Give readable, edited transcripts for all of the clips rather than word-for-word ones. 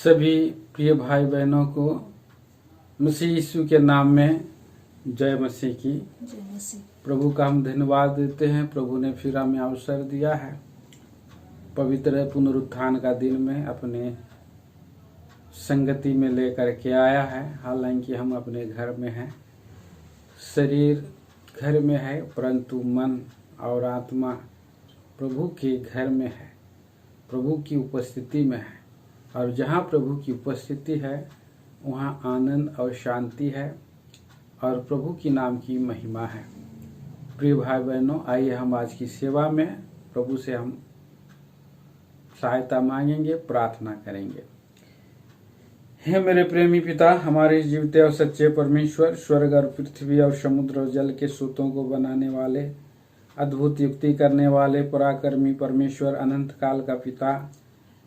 सभी प्रिय भाई बहनों को मसीह यीशु के नाम में जय मसीह की। जय मसीह। प्रभु का हम धन्यवाद देते हैं। प्रभु ने फिर हमें अवसर दिया है पवित्र पुनरुत्थान का दिन में अपने संगति में लेकर के आया है। हालांकि हम अपने घर में हैं, शरीर घर में है, परंतु मन और आत्मा प्रभु के घर में है, प्रभु की उपस्थिति में है। और जहाँ प्रभु की उपस्थिति है वहाँ आनंद और शांति है और प्रभु की नाम की महिमा है। प्रिय भाई बहनों, आइए हम आज की सेवा में प्रभु से हम सहायता मांगेंगे, प्रार्थना करेंगे। हे मेरे प्रेमी पिता, हमारे जीवते और सच्चे परमेश्वर, स्वर्ग और पृथ्वी और समुद्र और जल के स्रोतों को बनाने वाले, अद्भुत युक्ति करने वाले, पराक्रमी परमेश्वर, अनंत काल का पिता,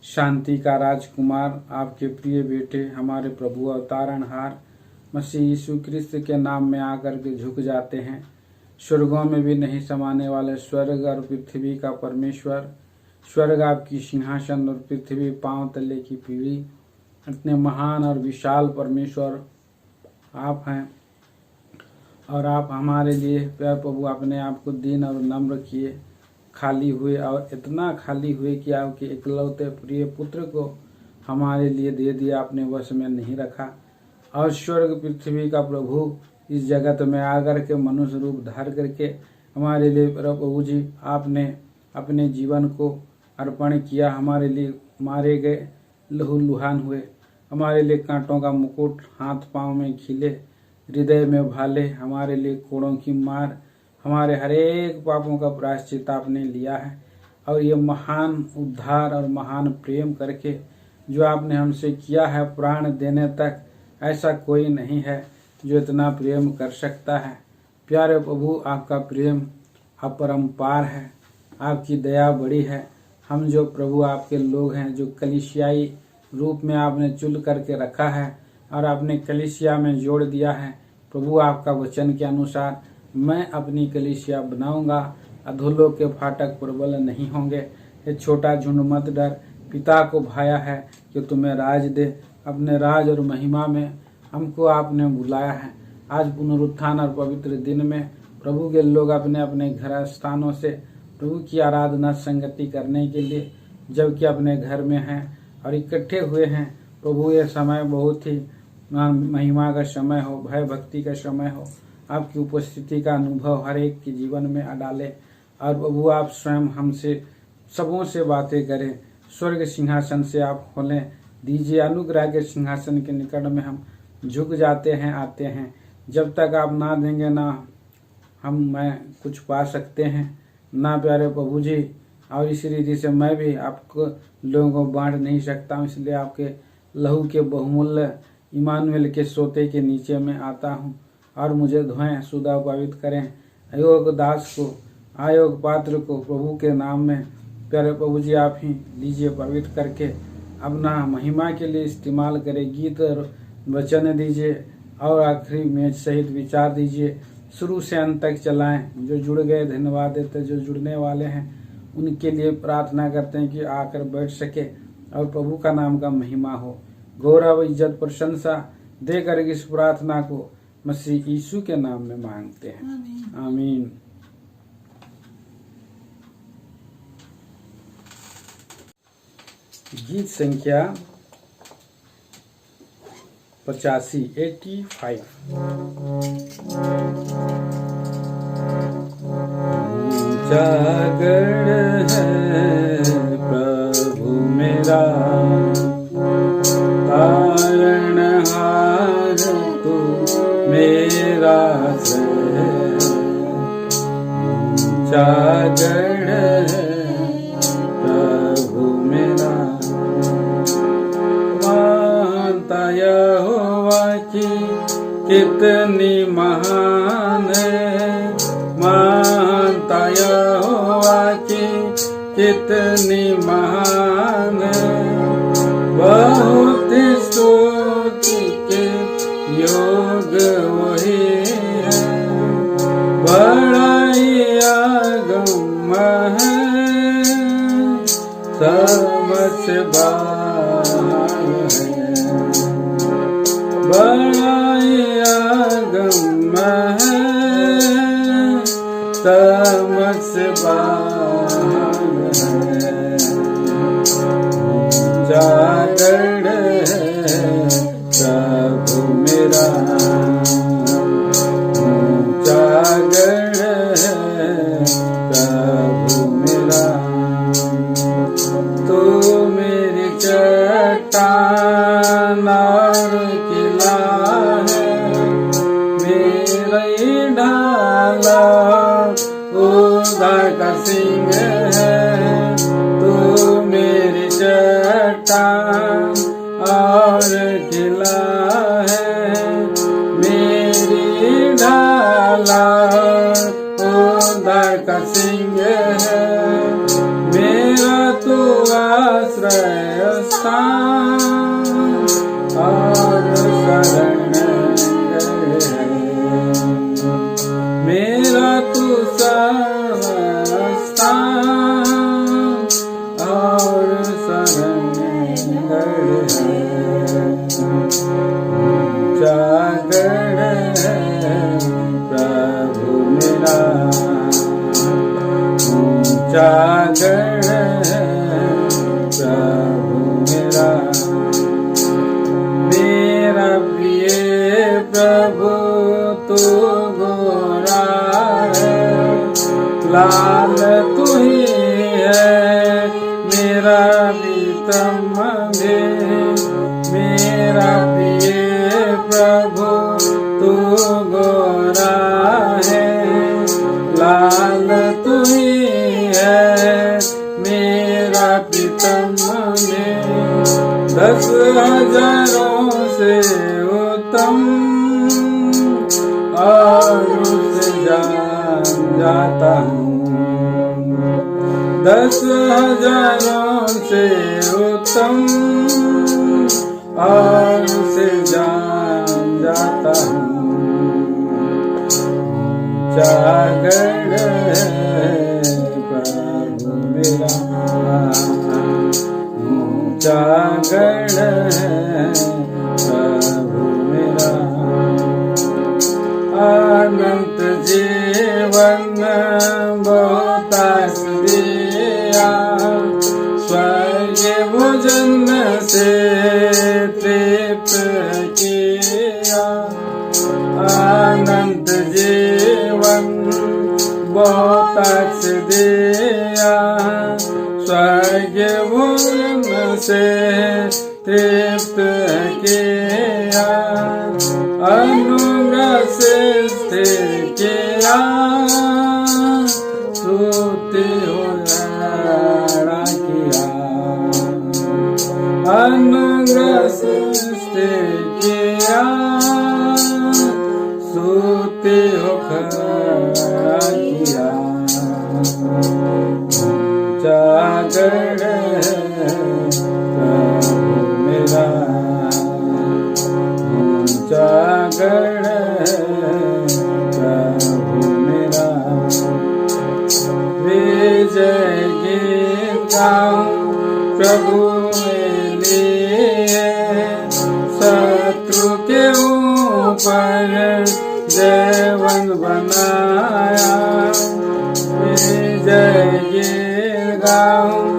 शांति का राजकुमार, आपके प्रिय बेटे हमारे प्रभु और तारणहार मसीह यीशु क्रिस्त के नाम में आकर के झुक जाते हैं। स्वर्गों में भी नहीं समाने वाले स्वर्ग और पृथ्वी का परमेश्वर, स्वर्ग आपकी सिंहासन और पृथ्वी पांव तले की पीढ़ी, इतने महान और विशाल परमेश्वर आप हैं। और आप हमारे लिए प्यार प्रभु अपने आप को दीन और नम्र किए, खाली हुए और इतना खाली हुए कि आपके इकलौते प्रिय पुत्र को हमारे लिए दे दिया, अपने वश में नहीं रखा। और स्वर्ग पृथ्वी का प्रभु इस जगत में आकर के मनुष्य रूप धार करके हमारे लिए प्रभु जी आपने अपने जीवन को अर्पण किया। हमारे लिए मारे गए, लहू लुहान हुए, हमारे लिए कांटों का मुकुट हाथ पांव में खिले, हृदय में भाले, हमारे लिए कोड़ों की मार, हमारे हरेक पापों का प्रायश्चित आपने लिया है। और ये महान उद्धार और महान प्रेम करके जो आपने हमसे किया है, प्राण देने तक ऐसा कोई नहीं है जो इतना प्रेम कर सकता है। प्यारे प्रभु, आपका प्रेम अपरंपार है, आपकी दया बड़ी है। हम जो प्रभु आपके लोग हैं, जो कलीसियाई रूप में आपने चुन करके रखा है और आपने कलीसिया में जोड़ दिया है, प्रभु आपका वचन के अनुसार मैं अपनी कलीसिया बनाऊंगा, अधोलोक के फाटक प्रबल नहीं होंगे। ये छोटा झुंड मत डर, पिता को भाया है कि तुम्हें राज दे। अपने राज और महिमा में हमको आपने बुलाया है। आज पुनरुत्थान और पवित्र दिन में प्रभु के लोग अपने अपने घर स्थानों से प्रभु की आराधना संगति करने के लिए जबकि अपने घर में हैं और इकट्ठे हुए हैं। प्रभु ये समय बहुत ही महिमा का समय हो, भय भक्ति का समय हो, आपकी उपस्थिति का अनुभव हर एक के जीवन में डाले। और प्रभु आप स्वयं हमसे सबों से बातें करें, स्वर्ग सिंहासन से आप खोलें दीजिए। अनुग्रह के सिंहासन के निकट में हम झुक जाते हैं, आते हैं। जब तक आप ना देंगे ना मैं कुछ पा सकते हैं ना प्यारे प्रभु जी। और इस रीति से मैं भी आपको लोगों को बांट नहीं सकता हूँ, इसलिए आपके लहू के बहुमूल्य इमानुएल के सोते के नीचे में आता हूँ। और मुझे धोएं, सुधा पवित्र करें, अयोग दास को, आयोग पात्र को प्रभु के नाम में प्यारे प्रभु जी आप ही लीजिए पवित्र करके अपना महिमा के लिए इस्तेमाल करें। गीत और वचन दीजिए और आखिरी मेज सहित विचार दीजिए, शुरू से अंत तक चलाएं। जो जुड़ गए धन्यवाद देते, जो जुड़ने वाले हैं उनके लिए प्रार्थना करते हैं कि आकर बैठ सके और प्रभु का नाम का महिमा हो। गौरव इज्जत प्रशंसा देकर इस प्रार्थना को मसीह यीशु के नाम में मांगते हैं, आमीन। गीत संख्या 85। जागरण है प्रभु मेरा, तारणहार तू मेरा जागरण प्रभु मेरा। मानता यहोवा की कितनी महान है, मानता यहोवा की कितनी महान है। बहुत स्तुति के योग वही है, बड़ाई आगम है, सबसे बड़ा है। बड़ाई अगम है, समझ से बाहर है। जागरण है प्रभु मेरा, जागरण है प्रभु मेरा। तू मेरी चट्टान और किला है, मेरी ढाला उद्धार का सिंह है। तू मेरी चट्टान और किला है, मेरी ढाला उद्धार का सिंह है। मेरा तू आश्रय स्थान और शरण है, मेरा तू स्थान और शरण है। जागरण है प्रभु मेरा, जागरण है प्रभु मेरा। मेरा प्रिय प्रभु तू गोरा है, लाल तू ही है मेरा प्रीतम में। मेरा प्रिय प्रभु तू गोरा है, लाल तू ही है मेरा प्रीतम में। 10,000 से उत्तम और उसे जान जाता हूँ। 10,000 से उत्तम और उसे जान जाता हूँ। जागरण है प्रभु मेरा, जागरण है प्रभु मेरा। अनंत जीवन बहुत आस दिया, स्वर्ग भोजन से तृप्त किया। अनंत जीवन बहुत आस दिया, स्वर्ग भोजन से तृप्त किया। अनुग्रह से स्थिर किया, स्तुति हो किया। अनुग्रह से स्थिर किया, स्तुति हो खड़ा किया। जागरण है प्रभु मेरा, जागरण है प्रभु मेरा। विजय गीत गाऊं प्रभु के लिए, शत्रु के ऊपर जयवन बनाया। विजय गीत गाऊं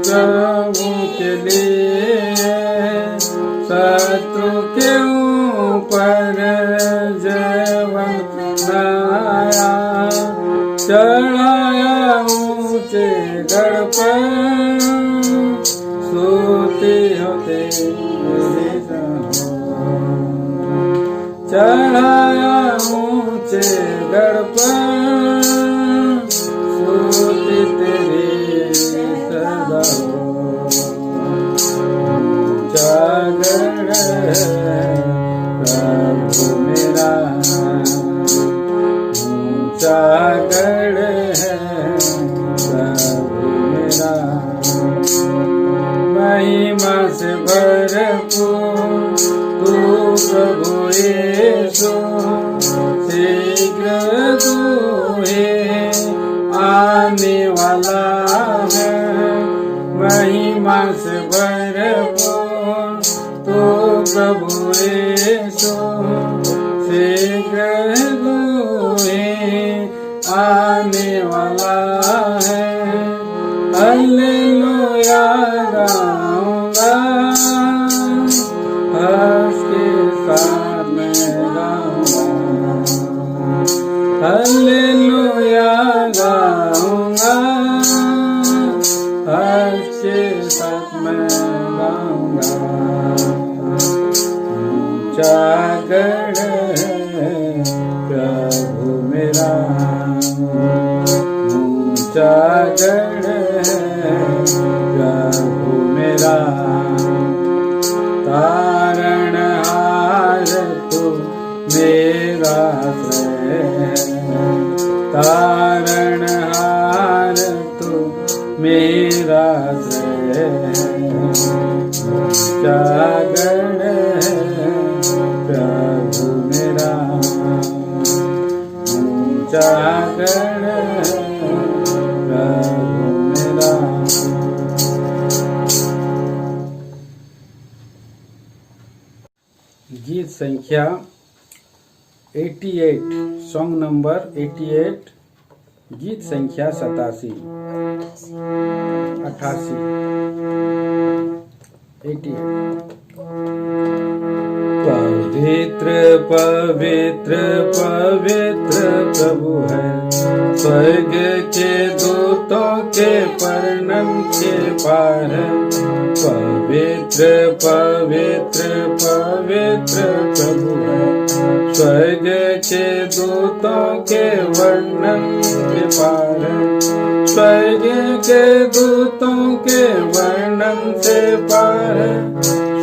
प्रभु के लिए, शत्रु के ऊपर जयवन बनाया। चढ़ाया ऊंचे गढ़ पर, सोते होते चढ़ाया ऊंचे गढ़ पर, सोते तेरे सदा हो। जागरण है प्रभु मेरा, जागरण है प्रभु मेरा। महिमा से भरपूर तू प्रभु यीशु, शीघ्र तू ही आने वाला है। महिमा से भरपूर तू प्रभु यीशु, आने वाला है। हालेलुया गाऊंगा, हर्ष के साथ मैं गाऊंगा। हालेलुया गाऊंगा, हर्ष के साथ मैं गाऊंगा। ऊंचा गढ़ है प्रभु मेरा, ऊंचा गढ़ है प्रभु मेरा। तारणहार तू मेरा आश्रय, तारणहार तू मेरा आश्रय। ऊंचा गढ़ है प्रभु मेरा, ऊंचा गढ़ है प्रभु मेरा। गीत संख्या 88, सॉन्ग नंबर 88, गीत संख्या 88। पवित्र पवित्र पवित्र प्रभु है, स्वर्ग के दूतों के वर्णन के पार है। पवित्र पवित्र पवित्र प्रभु है, स्वर्ग के दूतों के वर्णन के पार है। स्वर्ग के दूतों के वर्णन से पार है,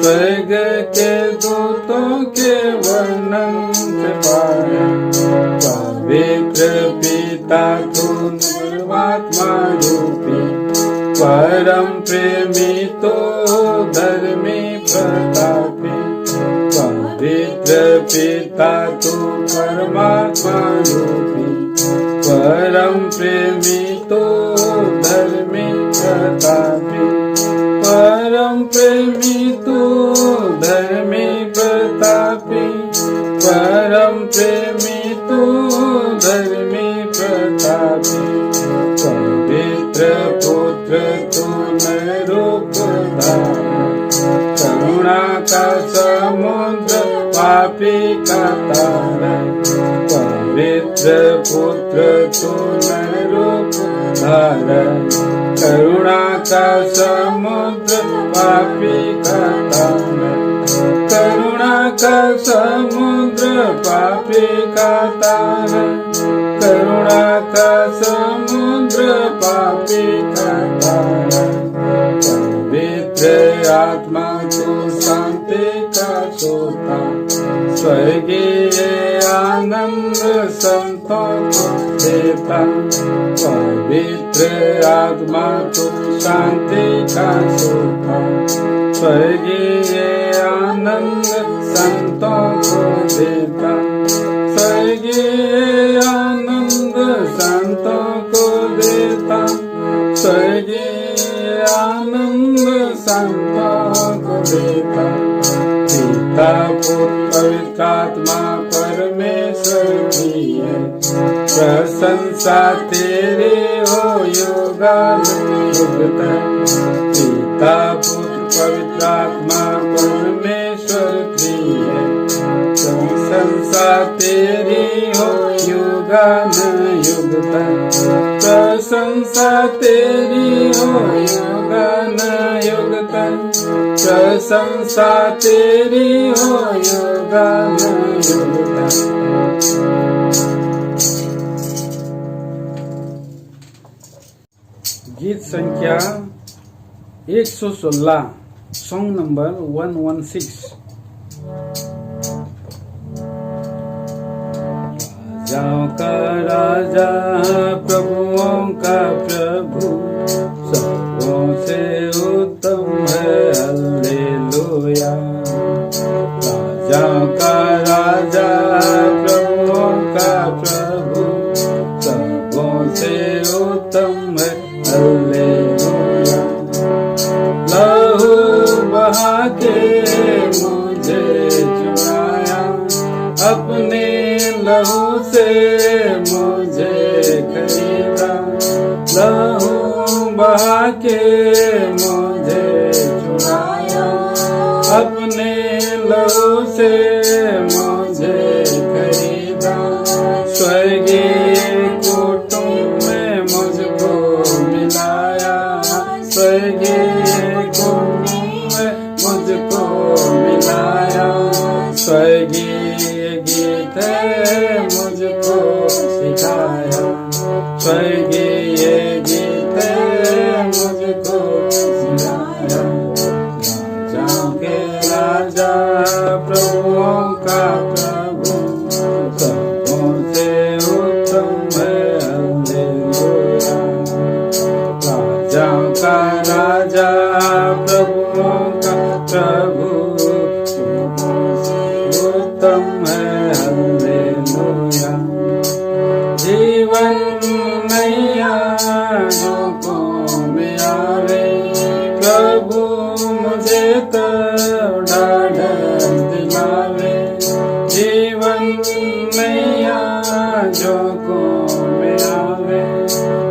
स्वर्ग के दूतों के वर्णन से पार है। पवित्र पिता तू परमात्मा रूपी, परम प्रेमी तो धर्मी प्रतापी। पवित्र पिता तू परमात्मा रूपी, परम प्रेमी तो धर्मी प्रतापी। परम प्रेमी तू धर्मी प्रतापी, परम प्रेमी तू धर्मी प्रतापी। पवित्र पुत्र तू रूपधारी, करुणा का समुद्र पापी का तारा। पवित्र पुत्र तू रूपधारी, करुणा का समुद्र पापी का तारा। करुणा का समुद्र पापी का तारा, करुणा का समुद्र पापी का तारा। पवित्र आत्मा तू शांति का सोता, स्वर्गीय आनंद संतों को देता। पवित्र आत्मा तू शांति का सोता, स्वर्गीय आनंद संतों को देता। स्वर्गीय आनंद संतों को देता, स्वर्गीय आनंद संतों को देता। पिता पुत्र पवित्र आत्मा परमेश्वर की है, प्रशंसा तेरी हो युगानुयुग तक। पिता पुत्र पवित्र आत्मा परमेश्वर की है, प्रशंसा तेरी हो युगानुयुग तक। प्रशंसा तेरी हो युगानुयुग तक, प्रशंसा तेरी हो युगानुयुग तक। गीत संख्या 116, सॉन्ग नंबर 116। राजाओं का राजा, प्रभुओं का प्रभु, सबों से उत्तम है हालेलुया। राजाओं का राजा, प्रभुओं का प्रभु, सबों से उत्तम है हालेलुया। लहू बहा के मुझे चुराया, अपने लहू से मुझे खरीदा, लहू बहा के मुझे छुड़ाया, अपने लहू से मुझे खरीदा, स्वर्गीय कुटुंब में मुझको मिलाया, स्वर्गीय कुटुंब में मुझको मिलाया, स्वर्गीय गीत मुझको सिखाया, स्वर्गीय गीत मुझको सिखाया, राजाओं के राजा प्रभुओं का प्रभु, सबों से उत्तम है हालेलुया, राजाओं का राजा प्रभुओं का प्रभु, उत्तम है हालेलुया, जीवन नैया झोंकों में आवे, प्रभु मुझे तो ढाढ़स दिलावे, जीवन नैया झोंकों में आवे,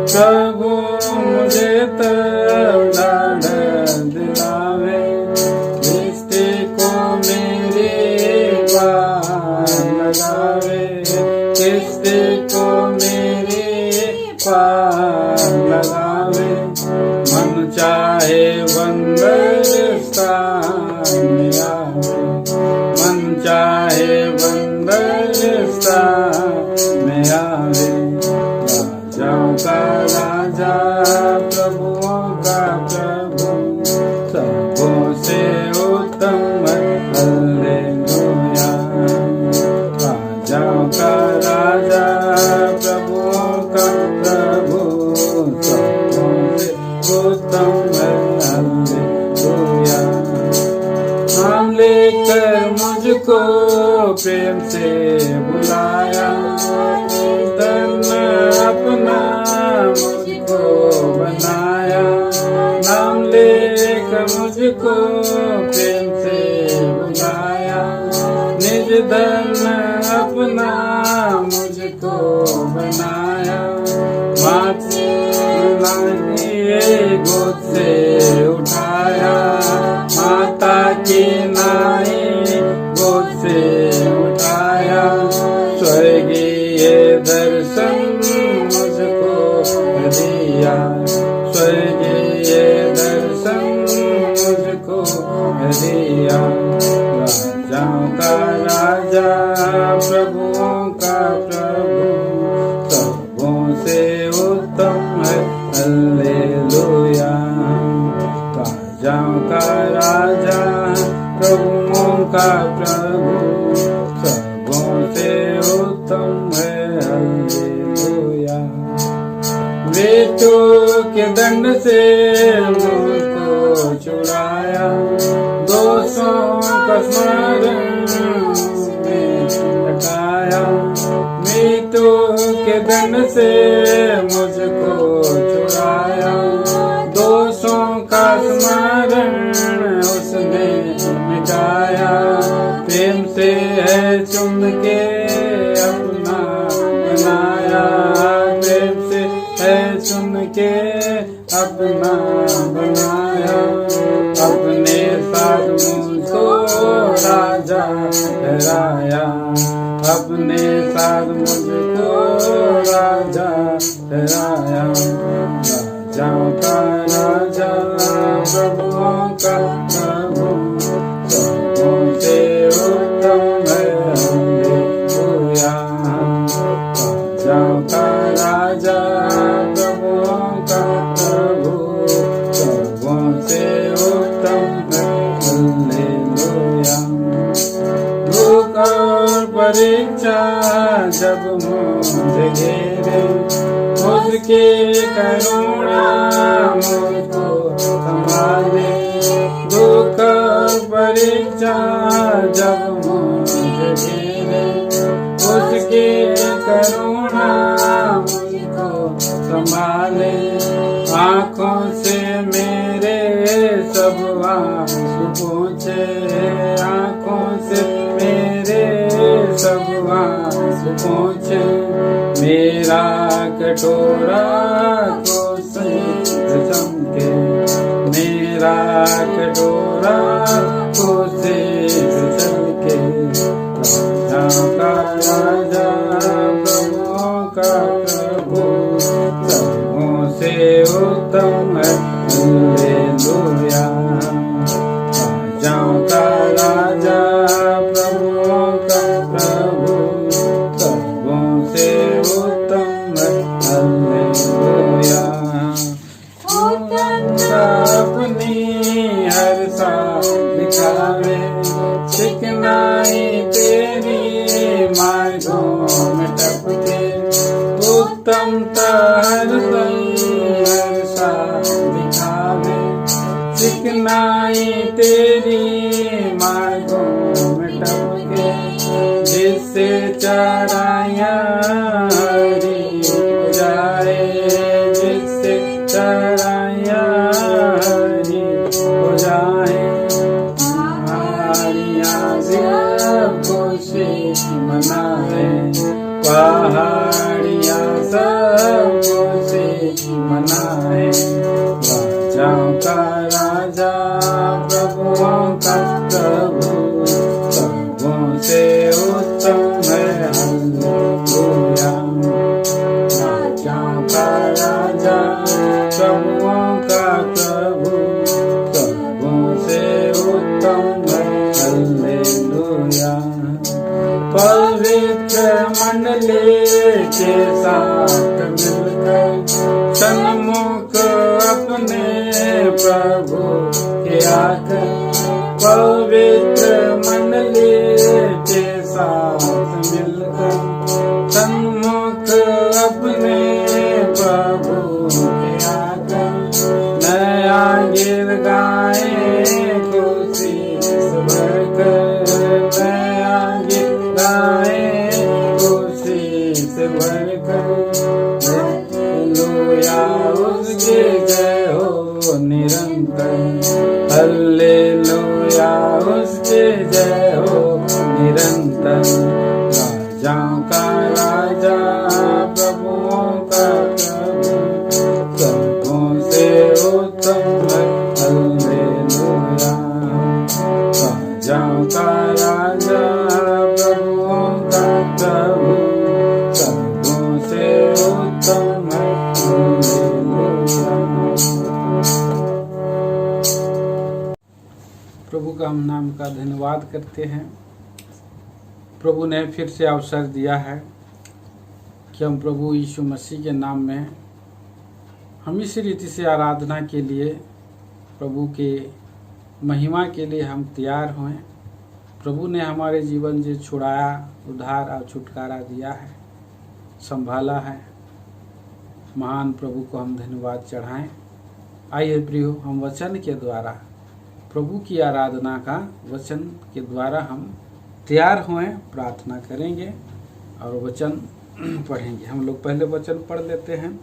प्रभु मुझे तो ढाढ़स दिलावे, रिश्ते को मेरे पार लगावे, रिश्ते को मेरे पार लगावे, मन चाहे बंदर स्थान में आवे, मन चाहे बंदर स्थान में आवे, राजाओं का राजा प्रभुओं का प्रभु, सबों से उत्तम हालेलुया, राजाओं का राजा प्रभुओं का प्रभु, सबों से उत्तम हालेलुया, नाम लेकर मुझको प्रेम से बुलाया, तन अपना मुझको बनाया, नाम लेकर मुझको प्रेम से बुलाया, निज धन अपना मुझको बनाया, माथे गोद से उठाया, माता की नाई गोद से उठाया, स्वर्गीय दर्शन मुझको दिया, स्वर्गीय दर्शन मुझको दिया, राजाओं का राजा प्रभुओं का प्रभु, सबों से उत्तम है हालेलुया, राजाओं का राजा प्रभुओं का प्रभु, सबों से उत्तम है हालेलुया, मृत्यु के दंड से मुझको छुड़ाया, दोषों का स्मरण में हटाया, मृत्यु के दंड से मुझको छुड़ाया, दोषों का स्मरण उसने मिटाया, प्रेम से है चुन के अपना बनाया, प्रेम से है चुन के अपना बनाया, अपने साथ मुझको राजा ठहराया, अपने साथ मुझको राजा ठहराया, राजाओं का राजा प्रभुओं का प्रभु, सबों से उत्तम है हालेलुया, राजाओं का राजा प्रभुओं का प्रभु, सबों से उत्तम है हालेलुया, दुख और परीक्षा जब मुझे घेरे, उसकी करुणा मुझको संभाले, दुख परीक्षा जब मुझे घेरे, उसकी करुणा मुझको संभाले, आँखों से मेरे सब आंसू पोंछे, आँखों से मेरे सब आंसू पोंछे, मेरा कटोरा को सिद्ध चमके, मेरा कटोरा को सिद्ध चमके। राजा का राजा प्रभुओं का प्रभु, सबों से उत्तम है, हालेलुया। राजाओं का राजा प्रभुओं का प्रभु, सबों से उत्तम है, हालेलुया। अपनी हर सा दिखावे, चिकनाई तेरी मार्गों में टपके। उत्तमता हरदम हर सा दिखावे, चिकनाई तेरी मार्गों में टपके। जिससे चराइयां हरी हो जाए, जिससे चराइयां हरी हो जाए। पहाड़ियां सबको से मनाए, पहाड़ियां सबको से मनाए। राजाओं का राजा प्रभुओं का प्रभु, सबों से उत्तम है, हालेलुया। राजाओं का राजा प्रभुओं का प्रभु, सबों से उत्तम है, हालेलुया। पवित्र मंडली के साथ मिलकर सन्मुख अपने प्रभु के आकर, पवित्र मंडली के साथ मिलकर सन्मुख अपने प्रभु के आकर। नया गीत गाए खुशी से भरकर, नया गीत गाए खुशी से भरकर। हालेलुया उसकी जय हो निरंतर, हालेलुया उसकी जय हो निरंतर। राजाओं का राजा प्रभुओं का प्रभु, सबों से उत्तम है, हालेलुया। राजाओं का राजा प्रभुओं का प्रभु, सबों से उत्तम है, हालेलुया। प्रभु का हम नाम का धन्यवाद करते हैं। प्रभु ने फिर से अवसर दिया है कि हम प्रभु यीशु मसीह के नाम में हम इस रीति से आराधना के लिए, प्रभु के महिमा के लिए हम तैयार हों। प्रभु ने हमारे जीवन से छुड़ाया, उद्धार और छुटकारा दिया है, संभाला है। महान प्रभु को हम धन्यवाद चढ़ाएं। आइए प्रियो, हम वचन के द्वारा प्रभु की आराधना का वचन के द्वारा हम तैयार हुए, प्रार्थना करेंगे और वचन पढ़ेंगे। हम लोग पहले वचन पढ़ लेते हैं।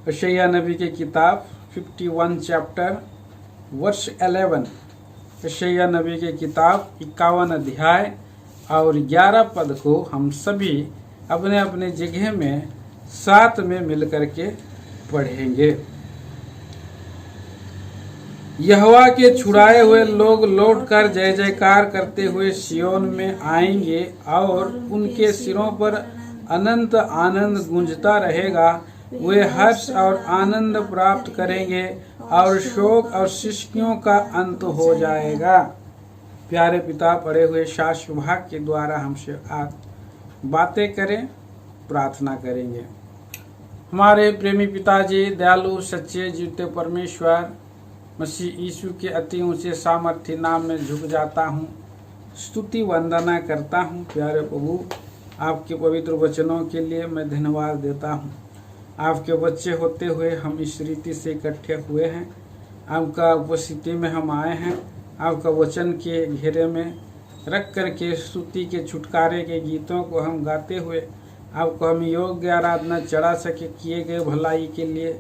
यशायाह नबी की किताब 51 चैप्टर वर्ष 11। यशायाह नबी की किताब 51 अध्याय और 11 पद को हम सभी अपने अपने जगह में साथ में मिलकर के पढ़ेंगे। यहोवा के छुड़ाए हुए लोग लौटकर जय जयकार करते हुए सियोन में आएंगे और उनके सिरों पर अनंत आनंद गूंजता रहेगा। वे हर्ष और आनंद प्राप्त करेंगे और शोक और सिसकियों का अंत हो जाएगा। प्यारे पिता, पढ़े हुए शास्त्र विभाग के द्वारा हमसे आज बातें करें, प्रार्थना करेंगे। हमारे प्रेमी पिताजी, दयालु सच्चे जीवते परमेश्वर, मसीह यीशु के अति ऊंचे सामर्थ्य नाम में झुक जाता हूँ, स्तुति वंदना करता हूँ। प्यारे प्रभु, आपके पवित्र वचनों के लिए मैं धन्यवाद देता हूँ। आपके बच्चे होते हुए हम इस रीति से इकट्ठे हुए हैं, आपका उपस्थिति में हम आए हैं। आपका वचन के घेरे में रख करके स्तुति के छुटकारे के गीतों को हम गाते हुए आपको हम योग्य आराधना चढ़ा सके। किए गए भलाई के लिए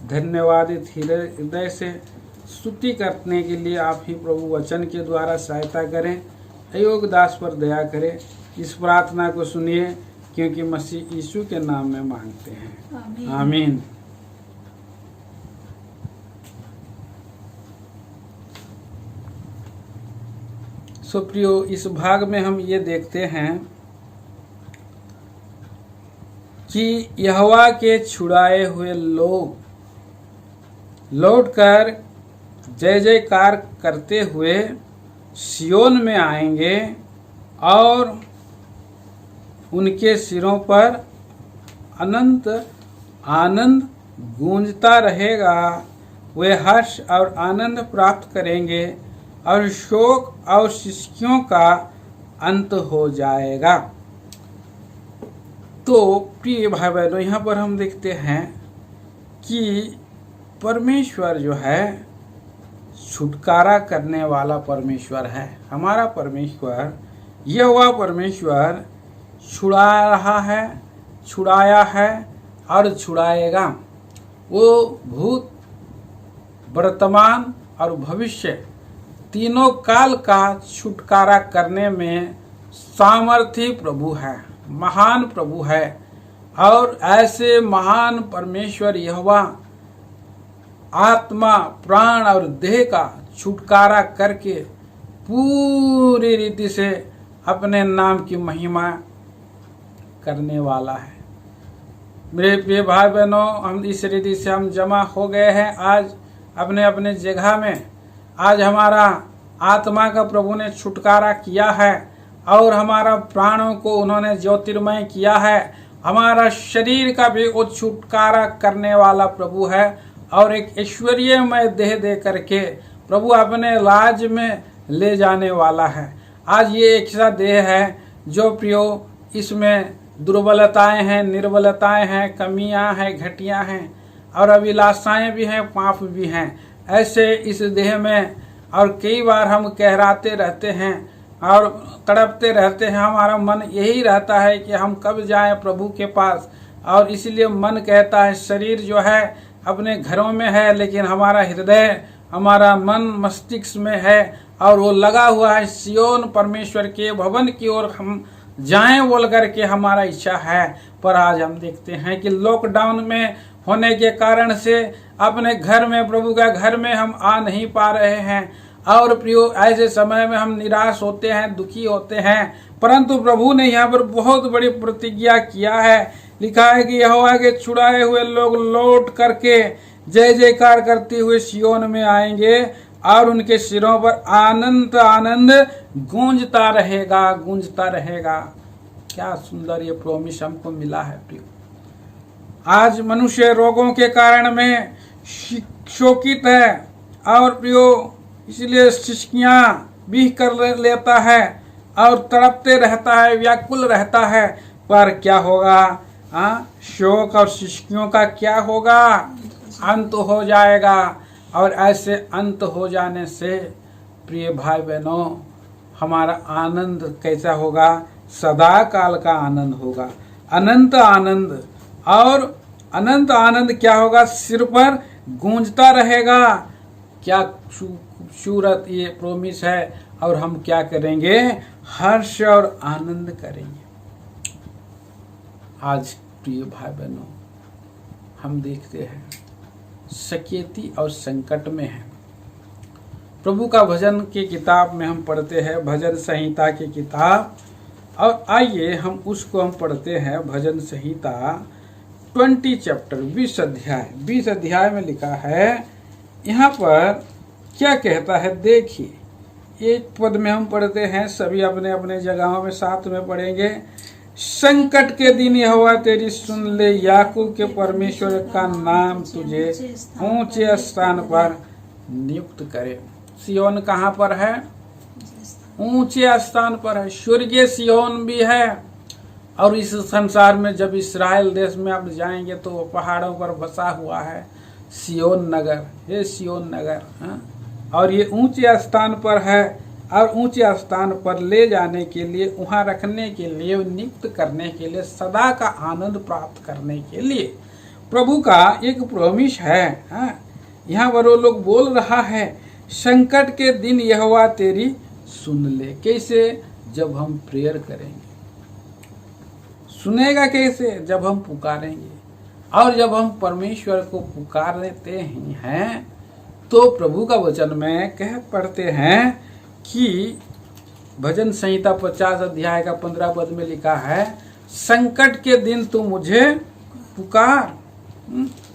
धन्यवादित हृदय से स्तुति करने के लिए आप ही प्रभु वचन के द्वारा सहायता करें। अयोग्य दास पर दया करें। इस प्रार्थना को सुनिए क्योंकि मसीह यीशु के नाम में मांगते हैं, आमीन। आमीन। सो प्रियो, इस भाग में हम ये देखते हैं कि यहोवा के छुड़ाए हुए लोग लौटकर जय जयकार करते हुए सियोन में आएंगे और उनके सिरों पर अनंत आनंद गूंजता रहेगा। वे हर्ष और आनंद प्राप्त करेंगे और शोक और सिसकियों का अंत हो जाएगा। तो प्रिय भाई बहनों, यहाँ पर हम देखते हैं कि परमेश्वर जो है छुटकारा करने वाला परमेश्वर है। हमारा परमेश्वर, यहोवा परमेश्वर छुड़ा रहा है, छुड़ाया है और छुड़ाएगा। वो भूत, वर्तमान और भविष्य तीनों काल का छुटकारा करने में सामर्थी प्रभु है, महान प्रभु है। और ऐसे महान परमेश्वर यहोवा आत्मा, प्राण और देह का छुटकारा करके पूरी रीति से अपने नाम की महिमा करने वाला है। मेरे प्रिय भाई बहनों, हम इस रीति से हम जमा हो गए हैं आज अपने अपने जगह में। आज हमारा आत्मा का प्रभु ने छुटकारा किया है और हमारा प्राणों को उन्होंने ज्योतिर्मय किया है। हमारा शरीर का भी वो छुटकारा करने वाला प्रभु है और एक ऐश्वर्यमय देह दे करके प्रभु अपने राज में ले जाने वाला है। आज ये एक ऐसा देह है जो प्रियो, इसमें दुर्बलताएं हैं, निर्बलताएं हैं, कमियां हैं, घटियां हैं और अभिलाषाएं भी हैं, पाप भी हैं। ऐसे इस देह में और कई बार हम कहराते रहते हैं और तड़पते रहते हैं। हमारा मन यही रहता है कि हम कब जाएं प्रभु के पास, और इसलिए मन कहता है, शरीर जो है अपने घरों में है लेकिन हमारा हृदय, हमारा मन मस्तिष्क में है और वो लगा हुआ है सियोन परमेश्वर के भवन की ओर हम जाएं बोल करके हमारा इच्छा है। पर आज हम देखते हैं कि लॉकडाउन में होने के कारण से अपने घर में, प्रभु का घर में हम आ नहीं पा रहे हैं और प्रियो ऐसे समय में हम निराश होते हैं, दुखी होते हैं। परंतु प्रभु ने यहाँ पर बहुत बड़ी प्रतिज्ञा किया है। लिखा है कि यहोवा के छुड़ाए हुए लोग लौट करके जय जयकार करते हुए सियोन में आएंगे और उनके सिरों पर आनंद आनंद गूंजता रहेगा, गूंजता रहेगा। क्या सुंदर ये प्रॉमिस हमको मिला है प्रियो। आज मनुष्य रोगों के कारण में शोकित है और प्रियो इसलिए सिसकियां भी कर लेता है और तड़पते रहता है, व्याकुल रहता है। पर क्या होगा? शोक और सिसकियों का क्या होगा? अंत हो जाएगा। और ऐसे अंत हो जाने से प्रिय भाई बहनों, हमारा आनंद कैसा होगा? सदा काल का आनंद होगा, अनंत आनंद। और अनंत आनंद क्या होगा? सिर पर गूंजता रहेगा। क्या खूबसूरत ये प्रोमिस है। और हम क्या करेंगे? हर्ष और आनंद करेंगे। आज प्रिय भाई बहनों, हम देखते हैं सकेती और संकट में है। प्रभु का भजन की किताब में हम पढ़ते हैं, भजन संहिता की किताब। और आइए हम उसको हम पढ़ते हैं, भजन संहिता 20 चैप्टर 20 अध्याय में लिखा है। यहाँ पर क्या कहता है देखिए। एक पद में हम पढ़ते हैं, सभी अपने अपने जगहों में साथ में पढ़ेंगे। संकट के दिन यहोवा तेरी सुन ले, याकूब के परमेश्वर का नाम तुझे ऊंचे स्थान पर नियुक्त करे। सियोन कहाँ पर है? ऊंचे स्थान पर है। स्वर्गीय सियोन भी है। और इस संसार में जब इस्राएल देश में आप जाएंगे तो पहाड़ों पर बसा हुआ है सियोन नगर। ये सियोन नगर और ये ऊंचे स्थान पर है। और ऊंचे स्थान पर ले जाने के लिए, वहां रखने के लिए, नियुक्त करने के लिए, सदा का आनंद प्राप्त करने के लिए प्रभु का एक प्रॉमिस है। यहाँ पर वो लोग बोल रहा है, संकट के दिन यहोवा तेरी सुन ले। कैसे? जब हम प्रेयर करेंगे। सुनेगा कैसे? जब हम पुकारेंगे। और जब हम परमेश्वर को पुकार लेते हैं तो प्रभु का वचन में पढ़ते हैं कि भजन संहिता 50 अध्याय का 15 पद में लिखा है, संकट के दिन तू मुझे पुकार।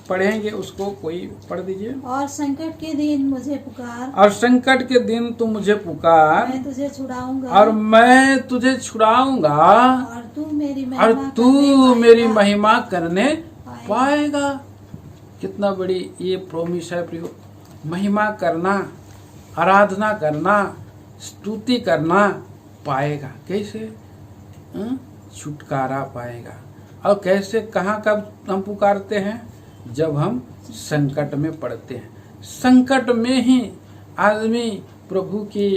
पढ़ेंगे उसको, कोई पढ़ दीजिए। और संकट के दिन मुझे पुकार, और संकट के दिन तू मुझे पुकार, मैं तुझे छुड़ाऊंगा, और मैं तुझे छुड़ाऊंगा, और तू मेरी महिमा करने पाएगा। कितना बड़ी ये प्रोमिस है प्रियो। महिमा करना, आराधना करना, स्तुति करना पाएगा। कैसे? छुटकारा पाएगा। और कैसे, कहाँ कब हम पुकारते हैं? जब हम संकट में पड़ते हैं। संकट में ही आदमी प्रभु की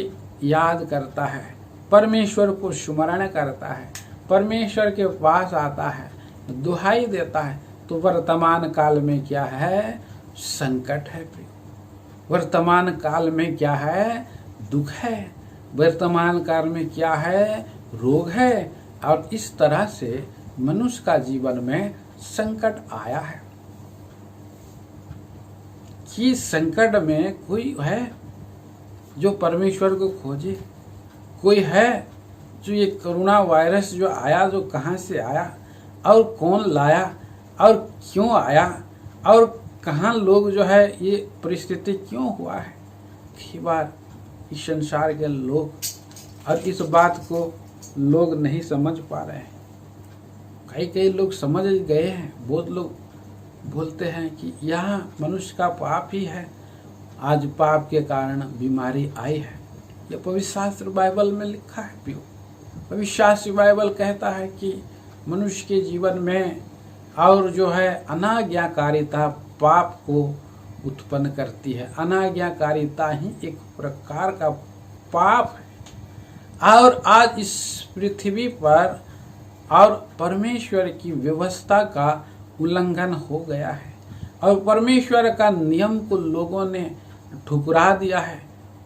याद करता है, परमेश्वर को स्मरण करता है, परमेश्वर के पास आता है, दुहाई देता है। तो वर्तमान काल में क्या है? संकट है प्रिय। वर्तमान काल में क्या है? दुख है। वर्तमान काल में क्या है? रोग है। और इस तरह से मनुष्य का जीवन में संकट आया है कि संकट में कोई है जो परमेश्वर को खोजे? कोई है जो ये कोरोना वायरस जो आया, जो कहाँ से आया और कौन लाया और क्यों आया और कहाँ लोग जो है ये परिस्थिति क्यों हुआ है? कई बार इस संसार के लोग और इस बात को लोग नहीं समझ पा रहे हैं। कई लोग समझ गए हैं। बहुत लोग बोलते हैं कि यहाँ मनुष्य का पाप ही है, आज पाप के कारण बीमारी आई है। ये पवित्र शास्त्र बाइबल में लिखा है प्रियो। पवित्र शास्त्र बाइबल कहता है कि मनुष्य के जीवन में और जो है अनाज्ञाकारिता पाप को उत्पन्न करती है। अनाज्ञाकारिता ही एक प्रकार का पाप है। और आज इस पृथ्वी पर और परमेश्वर की व्यवस्था का उल्लंघन हो गया है और परमेश्वर का नियम को लोगों ने ठुकरा दिया है।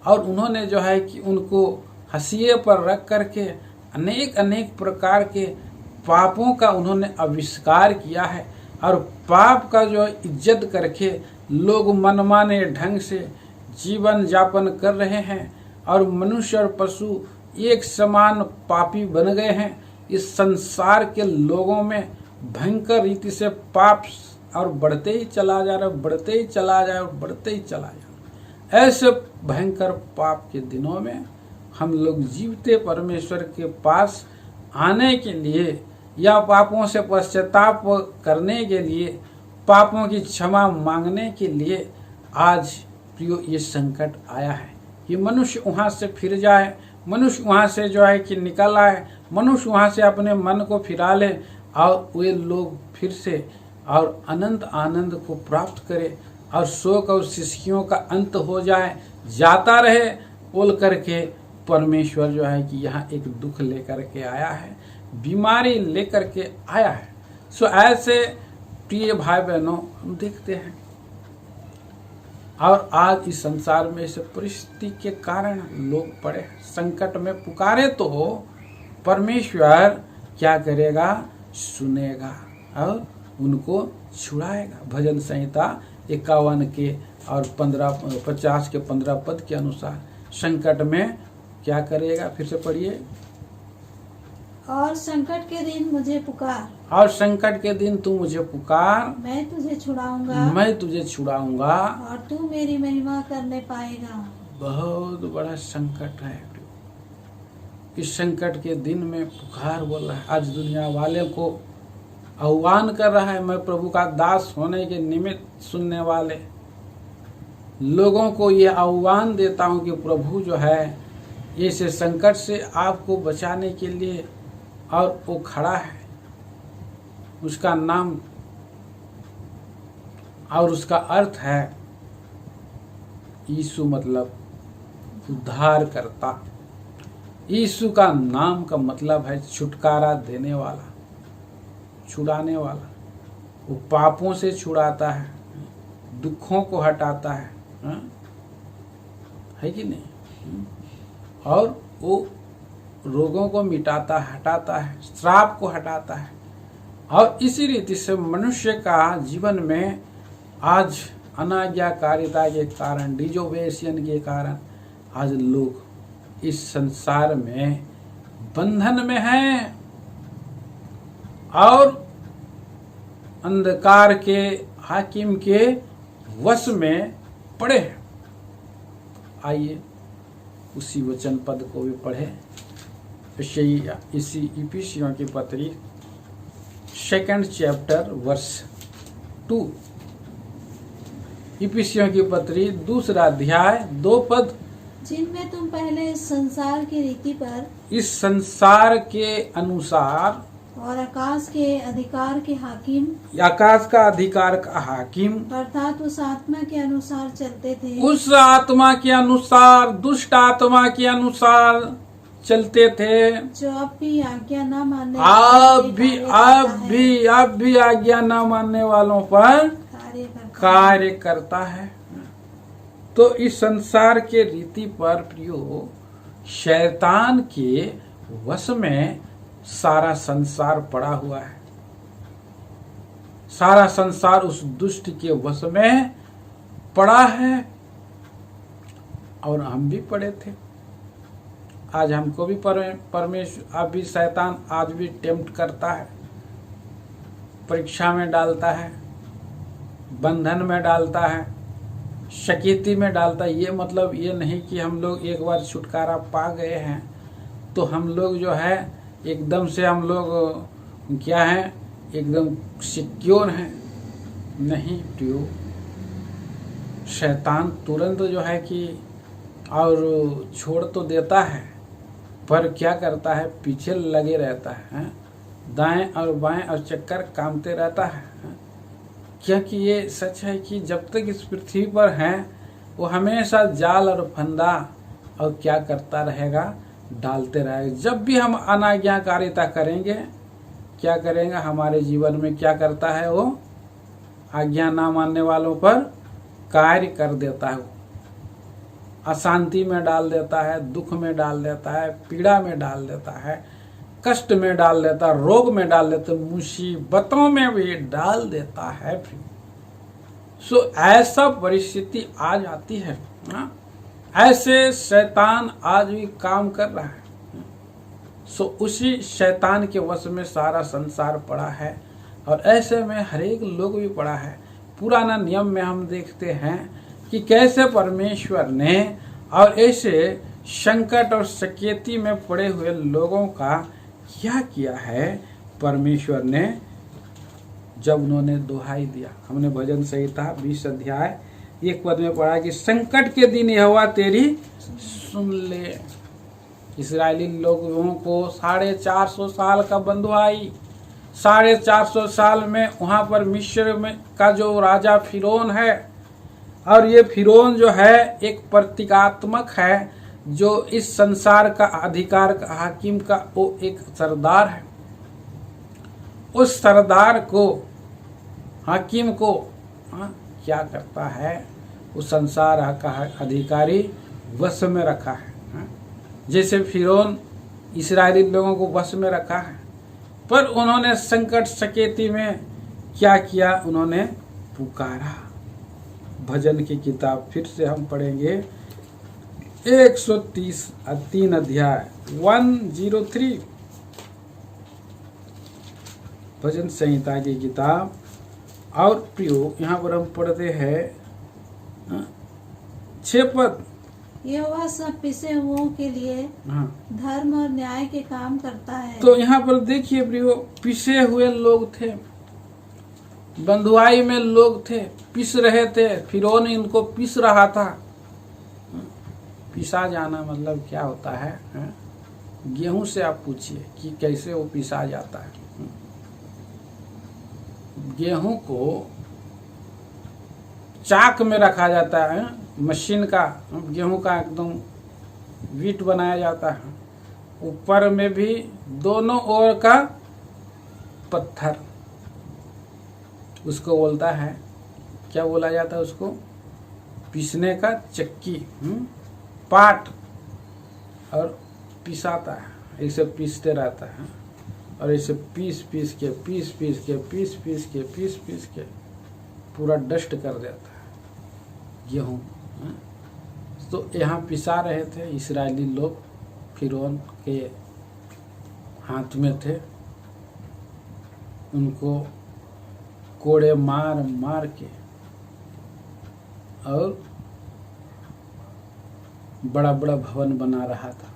और उन्होंने जो है कि उनको हंसिए पर रख करके अनेक प्रकार के पापों का उन्होंने आविष्कार किया है। और पाप का जो इज्जत करके लोग मनमाने ढंग से जीवन यापन कर रहे हैं और मनुष्य और पशु एक समान पापी बन गए हैं। इस संसार के लोगों में भयंकर रीति से पाप और बढ़ते ही चला जा रहा है, बढ़ते ही चला जाए और बढ़ते ही चला जाए। ऐसे भयंकर पाप के दिनों में हम लोग जीवते परमेश्वर के पास आने के लिए या पापों से पश्चाताप करने के लिए, पापों की क्षमा मांगने के लिए आज प्रियो ये संकट आया है कि मनुष्य वहाँ से फिर जाए, मनुष्य वहाँ से जो है कि निकल आए, मनुष्य वहाँ से अपने मन को फिरा ले और वे लोग फिर से और अनंत आनंद को प्राप्त करे और शोक और सिसकियों का अंत हो जाए, जाता रहे बोल करके परमेश्वर जो है कि यहाँ एक दुख लेकर के आया है, बीमारी लेकर के आया है। सो ऐसे प्रिय भाई बहनों हम देखते हैं और आज इस संसार में इस परिस्थिति के कारण लोग पड़े संकट में। पुकारे तो परमेश्वर क्या करेगा? सुनेगा और उनको छुड़ाएगा। भजन संहिता 51 के और 50 के 15 पद के अनुसार संकट में क्या करेगा? फिर से पढ़िए। और संकट के दिन मुझे पुकार, और संकट के दिन तू मुझे पुकार, मैं तुझे छुड़ाऊंगा, मैं तुझे छुड़ाऊंगा, और तू मेरी महिमा करने पाएगा। बहुत बड़ा संकट है। इस संकट के दिन में पुकार बोल रहा है। आज दुनिया वाले को आह्वान कर रहा है। मैं प्रभु का दास होने के निमित्त सुनने वाले लोगों को ये आह्वान देता हूँ कि प्रभु जो है ऐसे संकट से आपको बचाने के लिए और वो खड़ा है। उसका नाम और उसका अर्थ है यीशु, मतलब उद्धार करता। यीशु का नाम का मतलब है छुटकारा देने वाला, छुड़ाने वाला। वो पापों से छुड़ाता है, दुखों को हटाता है कि नहीं? और वो रोगों को मिटाता है, हटाता है, श्राप को हटाता है। और इसी रीति से मनुष्य का जीवन में आज अनाज्ञाकारिता के कारण, डिजोबेशन के कारण आज लोग इस संसार में बंधन में हैं और अंधकार के हाकिम के वश में पड़े हैं। आइए उसी वचन पद को भी पढ़े। इसी इफिसियों की पत्री 2 चैप्टर वर्स 2। इफिसियों की पत्री 2 अध्याय 2 पद। जिनमें तुम पहले इस संसार की रीति पर, इस संसार के अनुसार और आकाश के अधिकार के हाकिम, आकाश का अधिकार का हाकिम अर्थात उस आत्मा के अनुसार चलते थे, उस आत्मा के अनुसार, दुष्ट आत्मा के अनुसार चलते थे, जो अब भी आज्ञा न मानने अब भी आज्ञा न मानने वालों पर कार्य करता है। तो इस संसार के रीति पर प्रियो शैतान के वश में सारा संसार पड़ा हुआ है। सारा संसार उस दुष्ट के वश में पड़ा है और हम भी पड़े थे। आज हमको भी परमेश्वर, अब भी शैतान आज भी टेम्प्ट करता है, परीक्षा में डालता है, बंधन में डालता है, शकीती में डालता है। ये मतलब ये नहीं कि हम लोग एक बार छुटकारा पा गए हैं तो हम लोग जो है एकदम से हम लोग क्या है, एकदम सिक्योर हैं। नहीं प्रियो, शैतान तुरंत जो है कि और छोड़ तो देता है, पर क्या करता है, पीछे लगे रहता है, दाएं और बाएं और चक्कर कामते रहता है। क्योंकि ये सच है कि जब तक इस पृथ्वी पर हैं वो हमेशा जाल और फंदा और क्या करता रहेगा, डालते रहेगा। जब भी हम अनाज्ञाकारिता करेंगे, क्या करेंगे, हमारे जीवन में क्या करता है, वो आज्ञा ना मानने वालों पर कार्य कर देता है। अशांति में डाल देता है, दुख में डाल देता है, पीड़ा में डाल देता है, कष्ट में डाल देता है, रोग में डाल देता है, मुसीबतों में भी डाल देता है। सो ऐसा परिस्थिति आज आती है, ऐसे शैतान आज भी काम कर रहा है। सो उसी शैतान के वश में सारा संसार पड़ा है और ऐसे में हरेक लोग भी पड़ा है। पुराना नियम में हम देखते हैं कि कैसे परमेश्वर ने और ऐसे संकट और सकेती में पड़े हुए लोगों का क्या किया है परमेश्वर ने, जब उन्होंने दुहाई दिया। हमने भजन संहिता 20 अध्याय 1 पद में पढ़ा कि संकट के दिन यहोवा तेरी सुन ले। इस्राएली लोगों को 450 साल का बंधुआई, 450 साल में वहां पर मिस्र में का जो राजा फिरौन है, और ये फिरौन जो है एक प्रतीकात्मक है, जो इस संसार का अधिकार का हाकिम का वो एक सरदार है। उस सरदार को, हाकिम को क्या करता है, उस संसार का अधिकारी वश में रखा है। जैसे फिरौन इस्राएली लोगों को वश में रखा है, पर उन्होंने संकट सकेती में क्या किया, उन्होंने पुकारा। भजन की किताब फिर से हम पढ़ेंगे 130 अध्याय 103 भजन संहिता की किताब। और प्रियो यहाँ पर हम पढ़ते हैं 6 पद। यहोवा सब पिसे हुओं के लिए धर्म और न्याय के काम करता है। तो यहाँ पर देखिए प्रियो, पिसे हुए लोग थे, बंधुआई में लोग थे, पिस रहे थे। फिरौन इनको पिस रहा था। पिसा जाना मतलब क्या होता है? गेहूं से आप पूछिए कि कैसे वो पिसा जाता है। गेहूं को चाक में रखा जाता है, मशीन का गेहूं का एकदम वीट बनाया जाता है, ऊपर में भी दोनों ओर का पत्थर, उसको बोलता है, क्या बोला जाता है उसको? पीसने का चक्की, पाट, और पिसाता है, ऐसे पीसते रहता है। और ऐसे पीस पीस के पूरा डस्ट कर देता है गेहूँ। तो यहाँ पिसा रहे थे इस्राएली लोग, फिरौन के हाथ में थे। उनको कोड़े मार मार के और बड़ा बड़ा भवन बना रहा था।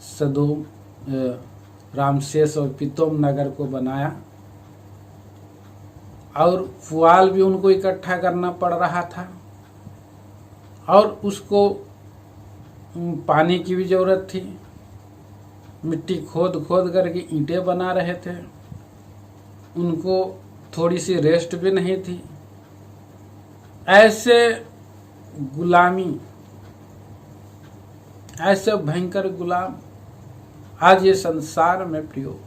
सदोम, रामसेस और पितोम नगर को बनाया, और पुआल भी उनको इकट्ठा करना पड़ रहा था, और उसको पानी की भी जरूरत थी। मिट्टी खोद खोद करके ईंटें बना रहे थे। उनको थोड़ी सी रेस्ट भी नहीं थी। ऐसे गुलामी, ऐसे भयंकर गुलाम आज ये संसार में प्रियो।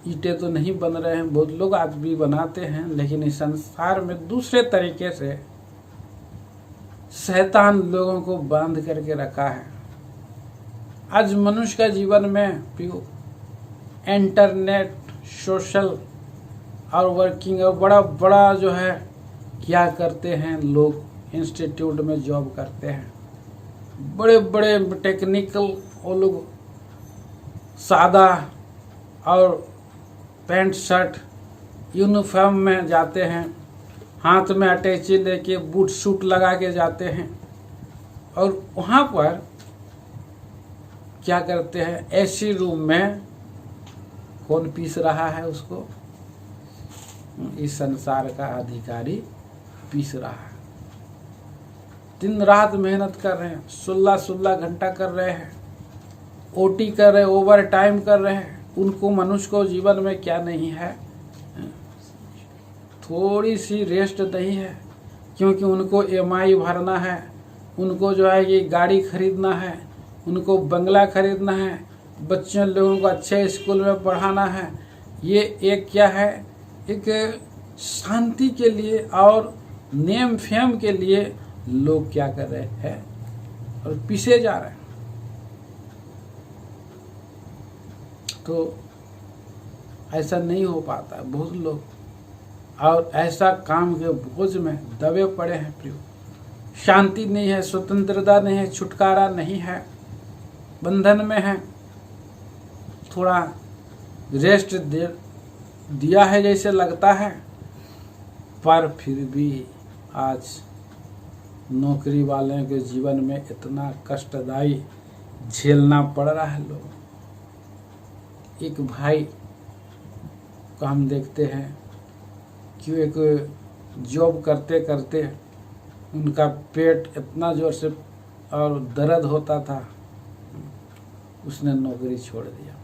ईंटें तो नहीं बन रहे हैं, बहुत लोग आज भी बनाते हैं, लेकिन इस संसार में दूसरे तरीके से शैतान लोगों को बांध करके रखा है। आज मनुष्य का जीवन में प्रियो इंटरनेट, सोशल और वर्किंग और बड़ा बड़ा जो है क्या करते हैं लोग, इंस्टीट्यूट में जॉब करते हैं, बड़े बड़े टेक्निकल, वो लोग सादा और पैंट शर्ट यूनिफॉर्म में जाते हैं, हाथ में अटैची लेके बूट सूट लगा के जाते हैं, और वहाँ पर क्या करते हैं, एसी रूम में कौन पीस रहा है उसको, इस संसार का अधिकारी पीस रहा है। दिन रात मेहनत कर रहे हैं, 16 घंटा कर रहे हैं, ओटी कर रहे हैं, ओवर टाइम कर रहे हैं। उनको मनुष्य को जीवन में क्या नहीं है, थोड़ी सी रेस्ट नहीं है, क्योंकि उनको EMI भरना है, उनको जो है ये गाड़ी खरीदना है, उनको बंगला खरीदना है, बच्चों लोगों को अच्छे स्कूल में पढ़ाना है। ये एक क्या है, एक शांति के लिए और नेम फेम के लिए लोग क्या कर रहे हैं और पीछे जा रहे हैं। तो ऐसा नहीं हो पाता है, बहुत लोग और ऐसा काम के बोझ में दबे पड़े हैं प्रियो। शांति नहीं है, स्वतंत्रता नहीं है, छुटकारा नहीं है, बंधन में है। थोड़ा रेस्ट दिया है जैसे लगता है, पर फिर भी आज नौकरी वाले के जीवन में इतना कष्टदायी झेलना पड़ रहा है लोग। एक भाई को हम देखते हैं कि एक जॉब करते करते उनका पेट इतना जोर से और दर्द होता था, उसने नौकरी छोड़ दिया।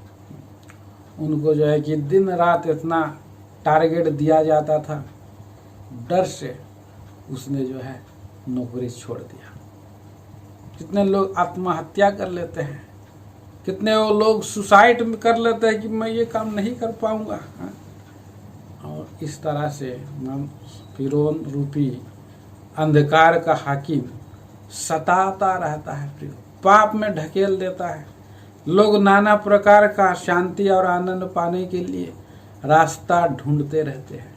उनको जो है कि दिन रात इतना टारगेट दिया जाता था, डर से उसने जो है नौकरी छोड़ दिया। कितने लोग आत्महत्या कर लेते हैं, कितने वो लोग सुसाइड कर लेते हैं कि मैं ये काम नहीं कर पाऊंगा। और इस तरह से फिरौन रूपी अंधकार का हाकिम सताता रहता है प्रियो, पाप में ढकेल देता है। लोग नाना प्रकार का शांति और आनंद पाने के लिए रास्ता ढूंढते रहते हैं।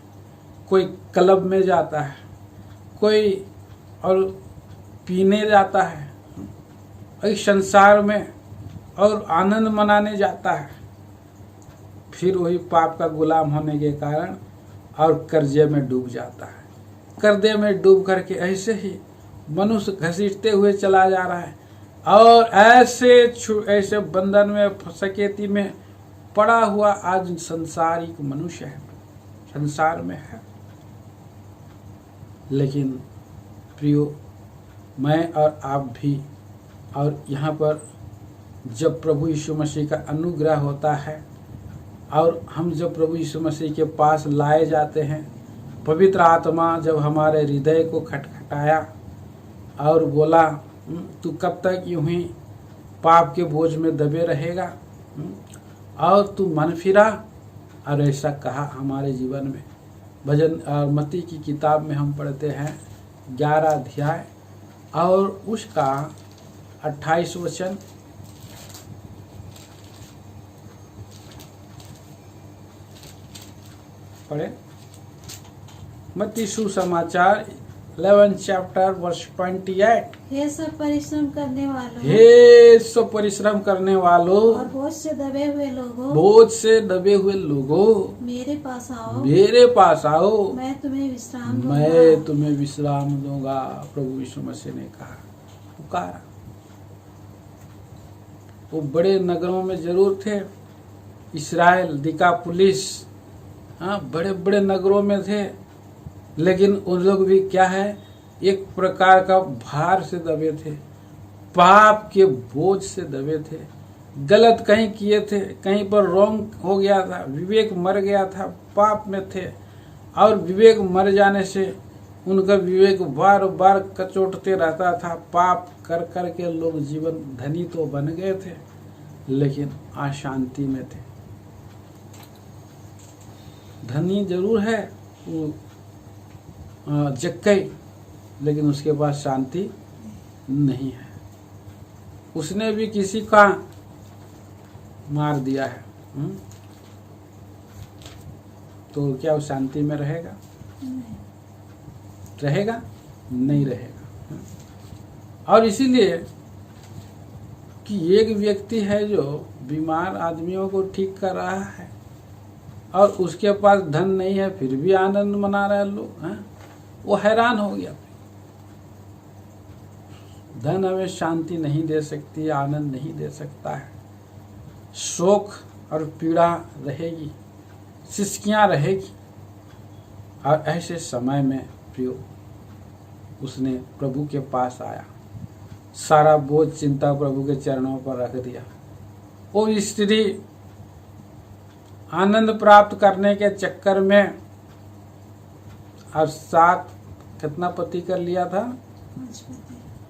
कोई क्लब में जाता है, कोई और पीने जाता है, इस संसार में और आनंद मनाने जाता है, फिर वही पाप का गुलाम होने के कारण और कर्जे में डूब जाता है। कर्जे में डूब करके ऐसे ही मनुष्य घसीटते हुए चला जा रहा है, और ऐसे बंधन में, सकेती में पड़ा हुआ आज संसारिक मनुष्य है, संसार में है। लेकिन प्रियो, मैं और आप भी, और यहाँ पर जब प्रभु यीशु मसीह का अनुग्रह होता है और हम जब प्रभु यीशु मसीह के पास लाए जाते हैं, पवित्र आत्मा जब हमारे हृदय को खटखटाया और बोला, तू कब तक यूं ही पाप के बोझ में दबे रहेगा, और तू मन फिरा। और ऐसा कहा हमारे जीवन में। भजन और मत्ती की किताब में हम पढ़ते हैं 11 अध्याय और उसका 28 वचन। पढ़े मत्ती सुसमाचार 11 चैप्टर वर्ष 28। हे सब परिश्रम करने वालों हे सब परिश्रम करने वालों और बोझ से दबे हुए लोगों, बोझ से दबे हुए लोगों, मेरे पास आओ, मेरे पास आओ, मैं तुम्हें विश्राम दूंगा। मैं तुम्हें विश्राम दूंगा। प्रभु यीशु मसीह ने कहा, पुकारा। वो बड़े नगरों में जरूर थे, इस्राएल, दिकापुलिस, हाँ, बड़े बड़े नगरों में थे, लेकिन उन लोग भी क्या है, एक प्रकार का भार से दबे थे, पाप के बोझ से दबे थे, गलत कहीं किए थे, कहीं पर रॉन्ग हो गया था, विवेक मर गया था, पाप में थे, और विवेक मर जाने से उनका विवेक बार बार कचोटते रहता था। पाप कर कर के लोग जीवन धनी तो बन गए थे, लेकिन अशांति में थे। धनी जरूर है वो जक्कई, लेकिन उसके पास शांति नहीं है। उसने भी किसी का मार दिया है, तो क्या वो शांति में रहेगा? रहेगा? नहीं रहेगा। और इसीलिए कि एक व्यक्ति है जो बीमार आदमियों को ठीक कर रहा है और उसके पास धन नहीं है, फिर भी आनंद मना रहे लोग, हैं? वो हैरान हो गया। धन हमें शांति नहीं दे सकती, आनंद नहीं दे सकता है। शोक और पीड़ा रहेगी, सिसकियां रहेगी। और ऐसे समय में प्रियो उसने प्रभु के पास आया, सारा बोझ चिंता प्रभु के चरणों पर रख दिया। वो स्त्री आनंद प्राप्त करने के चक्कर में और 7 कितना पति कर लिया था?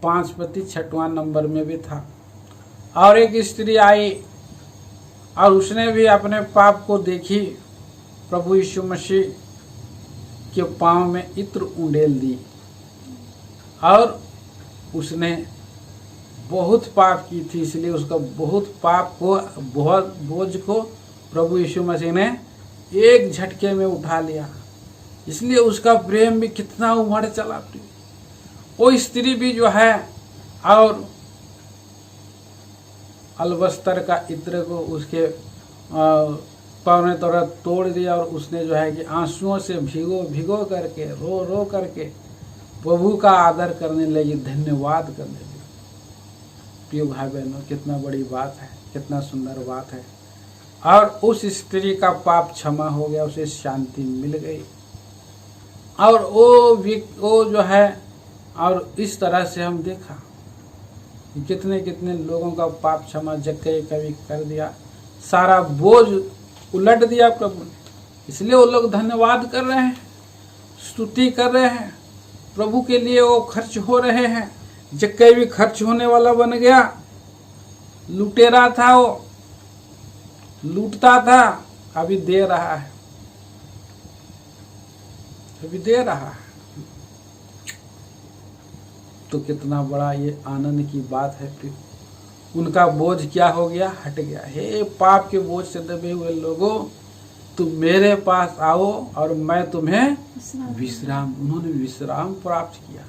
5 पति, 6वां नंबर में भी था। और एक स्त्री आई और उसने भी अपने पाप को देखी, प्रभु यीशु मसीह के पांव में इत्र उंडेल दी और उसने बहुत पाप की थी, इसलिए उसका बहुत पाप को, बहुत बोझ को प्रभु यीशु मसीह ने एक झटके में उठा लिया। इसलिए उसका प्रेम भी कितना उमड़ चला। वो स्त्री भी जो है और अलबस्तर का इत्र को उसके पौने तरह तोड़ दिया और उसने जो है कि आंसुओं से भिगो करके, रो करके प्रभु का आदर करने लगी, धन्यवाद करने लगी। प्रिय भाई बहनों, कितना बड़ी बात है, कितना सुंदर बात है। और उस स्त्री का पाप क्षमा हो गया, उसे शांति मिल गई। और वो जो है, और इस तरह से हम देखा कि कितने कितने लोगों का पाप क्षमा जक्कई कभी कर दिया, सारा बोझ उलट दिया प्रभु ने। इसलिए वो लोग धन्यवाद कर रहे हैं, स्तुति कर रहे हैं, प्रभु के लिए वो खर्च हो रहे हैं। जक्कई भी खर्च होने वाला बन गया, लुटेरा था, वो लूटता था, अभी दे रहा है, अभी दे रहा है। तो कितना बड़ा ये आनंद की बात है। फिर उनका बोझ क्या हो गया? हट गया। हे पाप के बोझ से दबे हुए लोगों, तुम मेरे पास आओ और मैं तुम्हें विश्राम। उन्होंने विश्राम प्राप्त किया।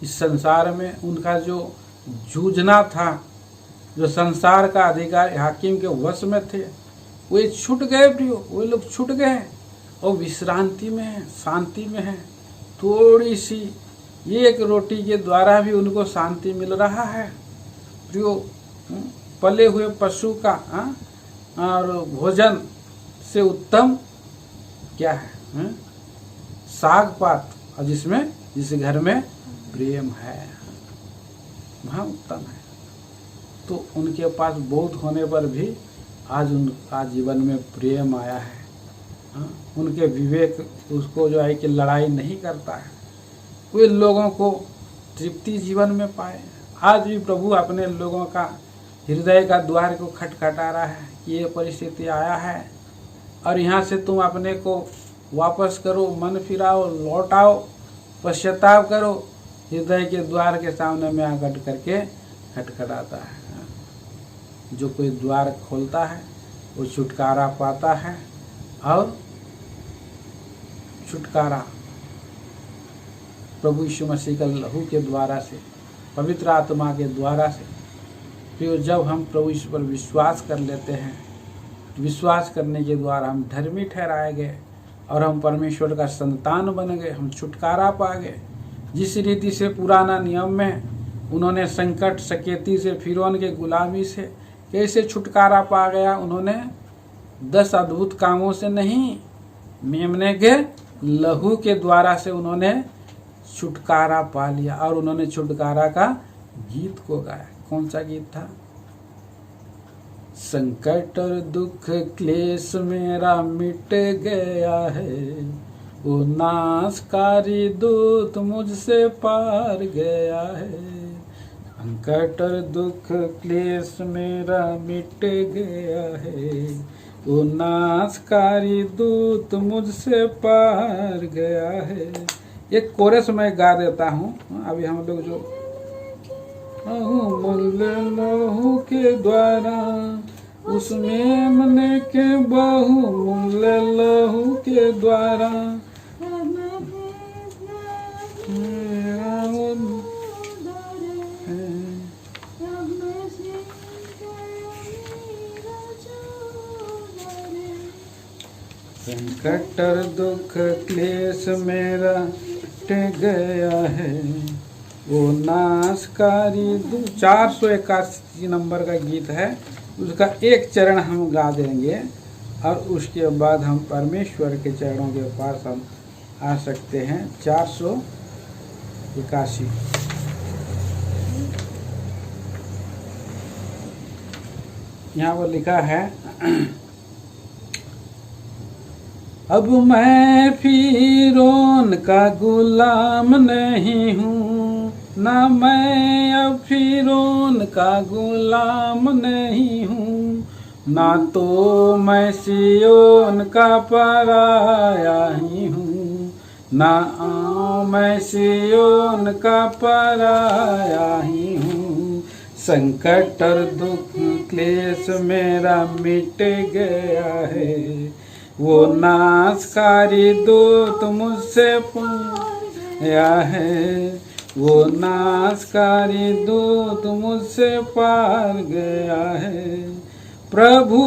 इस संसार में उनका जो जूझना था, जो संसार का अधिकार हाकिम के वश में थे, वे छूट गए प्रियो, वे लोग छूट गए और विश्रांति में है, शांति में है। थोड़ी सी एक रोटी के द्वारा भी उनको शांति मिल रहा है प्रियो। पले हुए पशु का और भोजन से उत्तम क्या है? साग पात, और जिस घर में प्रेम है वहाँ उत्तम है। तो उनके पास बहुत होने पर भी आज उनका जीवन में प्रेम आया है। उनके विवेक उसको जो है कि लड़ाई नहीं करता है, वे लोगों को तृप्ति जीवन में पाए। आज भी प्रभु अपने लोगों का हृदय का द्वार को खटखटा रहा है कि ये परिस्थिति आया है और यहाँ से तुम अपने को वापस करो, मन फिराओ, लौट आओ, पश्चाताप करो। हृदय के द्वार के सामने में आकर करके खटखटाता है। जो कोई द्वार खोलता है वो छुटकारा पाता है और छुटकारा प्रभु यीशु मसीह का लहू के द्वारा से, पवित्र आत्मा के द्वारा से। फिर जब हम प्रभु यीशु पर विश्वास कर लेते हैं, विश्वास करने के द्वारा हम धर्मी ठहराए गए और हम परमेश्वर का संतान बन गए, हम छुटकारा पा गए। जिस रीति से पुराना नियम में उन्होंने संकट सकेती से, फिरौन के गुलामी से कैसे छुटकारा पा गया, उन्होंने 10 अद्भुत कामों से नहीं, मेमने के लहू के द्वारा से उन्होंने छुटकारा पा लिया। और उन्होंने छुटकारा का गीत को गाया। कौन सा गीत था? संकट और दुख क्लेश मेरा मिट गया है, वो नाशकारी दूत मुझसे पार गया है। संकट और दुख क्लेश मेरा मिट गया है, वो नाशकारी दूत मुझसे पार गया है। एक कोरस मैं गा देता हूँ। अभी हम लोग जो लहू के द्वारा उसमें मन के बहुमूल्य लहू के द्वारा संकट और दुख क्लेश मेरा मिट गया है, वो नाशकारी 481 नंबर का गीत है। उसका एक चरण हम गा देंगे और उसके बाद हम परमेश्वर के चरणों के पास हम आ सकते हैं। 481 यहाँ पर लिखा है, अब मैं फिरौन का गुलाम नहीं हूँ, ना मैं अब फिरौन का गुलाम नहीं हूँ, ना तो मैं सियोन का पराया ही हूँ, ना मैं सियोन का पराया ही हूँ। संकट और दुख क्लेश मेरा मिट गया है, वो नाशकारी दूत मुझसे पार गया है, वो नाशकारी दूत मुझसे पार गया है। प्रभु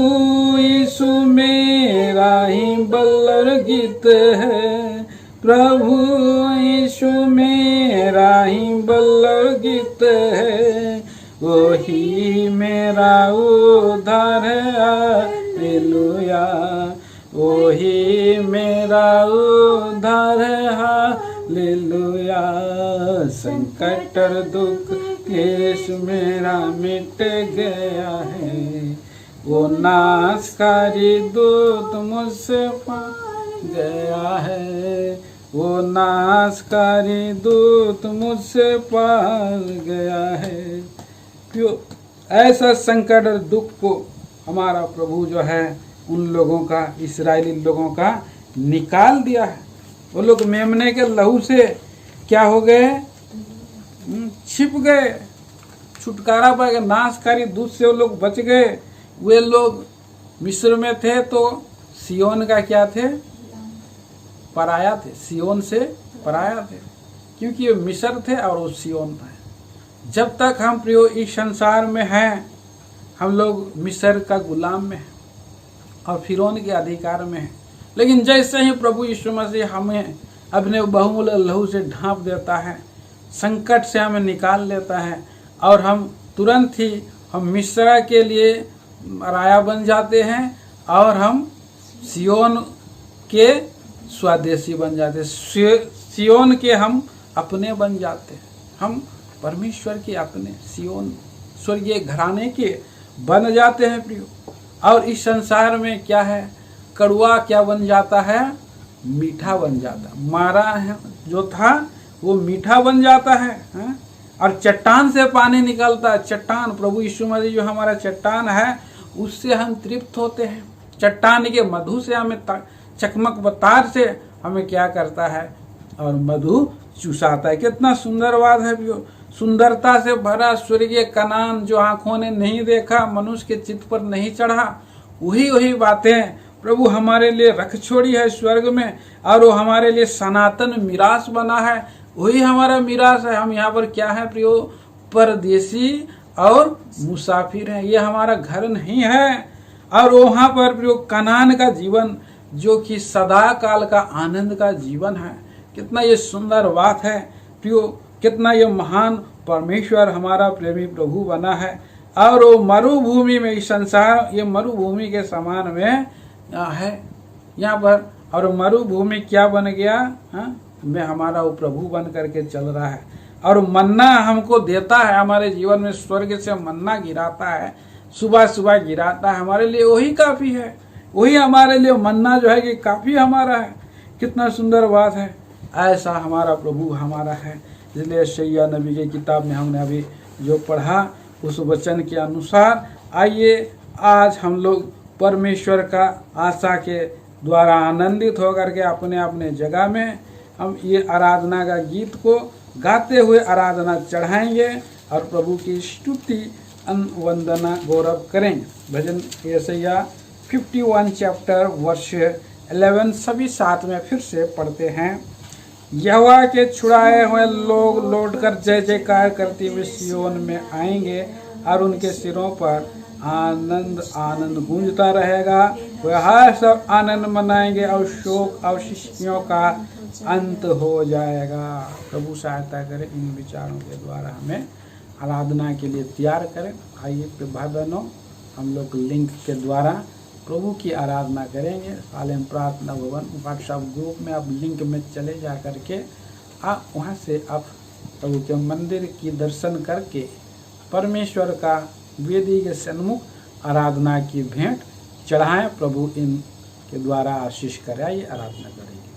यीशु मेरा ही बल्लर गीत है, प्रभु यीशु मेरा ही बल्लर गीत है, वही मेरा उद्धार है। हालेलुया, वही मेरा उद्धार है। हालेलुया, संकट और दुख क्लेश मेरा मिट गया है, वो नाशकारी दूत मुझसे पार गया है, वो नाशकारी दूत मुझसे पार गया है। क्यों ऐसा संकट और दुख को हमारा प्रभु जो है उन लोगों का, इस्राएली लोगों का निकाल दिया है। वो लोग मेमने के लहू से क्या हो गए? छिप गए, छुटकारा पा गए, नाशकारी दूत से वो लोग बच गए। वे लोग मिस्र में थे तो सियोन का क्या थे? पराया थे, सियोन से पराया थे, क्योंकि वे मिस्र थे और वो सियोन था। जब तक हम प्रियो इस संसार में हैं, हम लोग मिस्र का गुलाम में हैं और फिरौन के अधिकार में हैं। लेकिन जैसे ही प्रभु यीशु मसीह हमें अपने बहुमूल्य लहू से ढांप देता है, संकट से हमें निकाल लेता है और हम तुरंत ही हम मिस्र के लिए राया बन जाते हैं और हम सियोन के स्वदेशी बन जाते हैं, सियोन के हम अपने बन जाते हैं। हम परमेश्वर के अपने, सियोन स्वर्गीय घराने के बन जाते हैं प्रियो। और इस संसार में क्या है? कड़वा क्या बन जाता है? मीठा बन जाता है। मारा है जो था वो मीठा बन जाता है, और चट्टान से पानी निकलता है। चट्टान प्रभु यीशु मसीह जो हमारा चट्टान है, उससे हम तृप्त होते हैं। चट्टान के मधु से हमें, चकमक बतार से हमें क्या करता है? और मधु चुसाता है। कितना सुंदर बात है प्रियो। सुंदरता से भरा स्वर्गीय कनान जो आंखों ने नहीं देखा, मनुष्य के चित्त पर नहीं चढ़ा, वही बातें प्रभु हमारे लिए रख छोड़ी है स्वर्ग में, और वो हमारे लिए सनातन मिरास बना है। वही हमारा मिरास है। हम यहाँ पर क्या है प्रियो, परदेसी और मुसाफिर हैं। ये हमारा घर नहीं है। और वहां पर प्रियो कनान का जीवन जो कि सदा काल का आनंद का जीवन है। कितना ये सुंदर बात है प्रियो, कितना ये महान परमेश्वर हमारा प्रेमी प्रभु बना है। और वो मरुभूमि में, इस संसार ये मरुभूमि के समान में है यहाँ पर। और मरुभूमि क्या बन गया, में हमारा वो प्रभु बन करके चल रहा है। और मन्ना हमको देता है, हमारे जीवन में स्वर्ग से मन्ना गिराता है, सुबह सुबह गिराता है। हमारे लिए वही काफी है। वही हमारे लिए मन्ना जो है कि काफी हमारा है। कितना सुंदर बात है। ऐसा हमारा प्रभु हमारा है। इसलिए यशायाह नबी की किताब में हमने अभी जो पढ़ा उस वचन के अनुसार आइए आज हम लोग परमेश्वर का आशा के द्वारा आनंदित होकर के अपने अपने जगह में हम ये आराधना का गीत को गाते हुए आराधना चढ़ाएंगे और प्रभु की स्तुति वंदना गौरव करेंगे। भजन यशायाह 51 चैप्टर वर्ष 11 सभी साथ में फिर से पढ़ते हैं। यहोवा के छुड़ाए हुए लोग लौटकर जय जयकार करते हुए सियोन में आएंगे और उनके सिरों पर आनंद आनंद गूंजता रहेगा। वे हर सब आनंद मनाएंगे और शोक अवशिष्टियों का अंत हो जाएगा। प्रभु सहायता करे इन विचारों के द्वारा हमें आराधना के लिए तैयार करें। आइए भाई बहनों, हम लोग लिंक के द्वारा प्रभु की आराधना करेंगे। सालेम प्रार्थना भवन व्हाट्सएप ग्रुप में आप लिंक में चले जा करके आप वहाँ से आप प्रभु के मंदिर की दर्शन करके परमेश्वर का वेदी के सन्मुख आराधना की भेंट चढ़ाएं। प्रभु इन के द्वारा आशीष कराए। आराधना करेंगे।